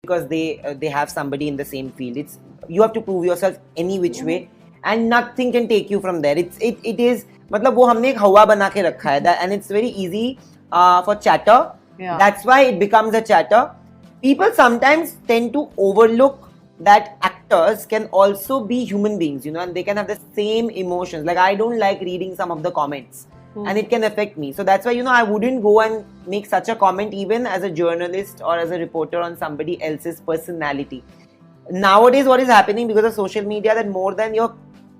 because they have somebody in the same field. It's you have to prove yourself any which way, and nothing can take you from there. It is मतलब वो हमने एक हवा बना के रखा है that, and it's very easy for chatter. Yeah. That's why it becomes a chatter. People sometimes tend to overlook that actors can also be human beings, you know, and they can have the same emotions. Like I don't like reading some of the comments. And it can affect me. So that's why, you know, I wouldn't go and make such a comment even as a journalist or as a reporter on somebody else's personality. Nowadays, what is happening because of social media, that more than your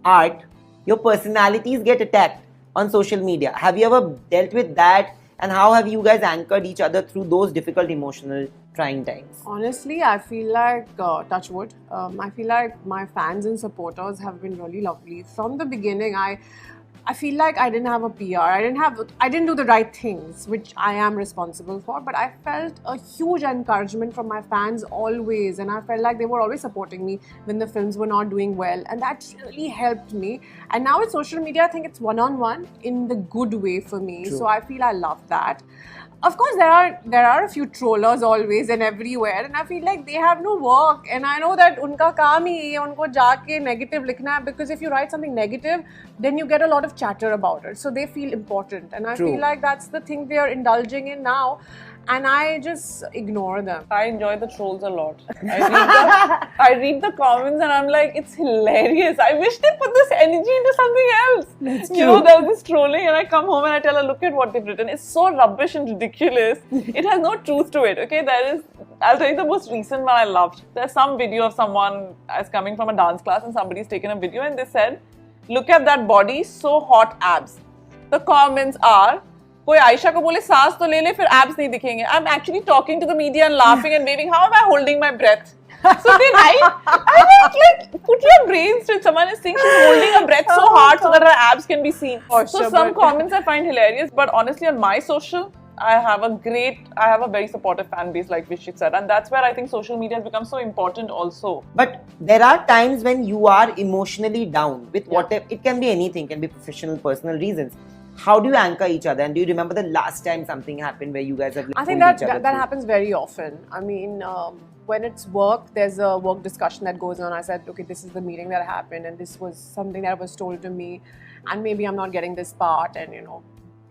art, your personalities get attacked on social media. Have you ever dealt with that? And how have you guys anchored each other through those difficult emotional trying times? Honestly, I feel like, touch wood, I feel like my fans and supporters have been really lovely. From the beginning, I feel like I didn't have a PR. I didn't do the right things, which I am responsible for. But I felt a huge encouragement from my fans always, and I felt like they were always supporting me when the films were not doing well, and that really helped me. And now with social media, I think it's one-on-one in the good way for me. True. So I feel I love that. Of course, there are a few trollers always and everywhere, and I feel like they have no work. And I know that उनका काम ही है उनको जाके negative लिखना है, because if you write something negative, then you get a lot of chatter about it. So they feel important, and I True. feel like that's the thing they are indulging in now. And I just ignore them. I enjoy the trolls a lot. I read the comments and I'm like, it's hilarious. I wish they put this energy into something else. That's You know, true. there was this trolling and I come home and I tell her, look at what they've written. It's so rubbish and ridiculous. It has no truth to it, okay? I'll tell you the most recent one I loved. There's some video of someone as coming from a dance class and somebody's taken a video and they said, look at that body, so hot abs. The comments are, कोई आयशा को बोले सांस तो ले ले फिर abs नहीं दिखेंगे. I'm actually talking to the media and laughing and waving. How am I holding my breath? So they write, I'm like, put your brains to it. Someone is saying she's holding her breath so hard so that her abs can be seen. So some comments I find hilarious, but honestly on my social, I have a very supportive fan base, like Vishik said, and that's where I think social media has become so important also. But there are times when you are emotionally down with whatever, it can be anything, can be professional, personal reasons. How do you anchor each other? And do you remember the last time something happened where you guys have I think pulled that each other that through? happens very often. I mean, when it's work, there's a work discussion that goes on. I said, okay, this is the meeting that happened, and this was something that was told to me, and maybe I'm not getting this part, and you know,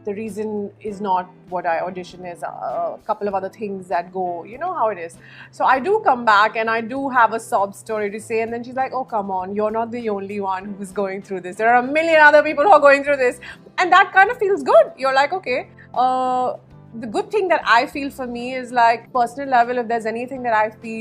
the reason is not what I audition is, a couple of other things that go, you know how it is. So I do come back and I do have a sob story to say, and then she's like, oh, come on, you're not the only one who's going through this. There are a million other people who are going through this. And that kind of feels good. You're like, okay. The good thing that I feel for me is like, personal level, if there's anything that I feel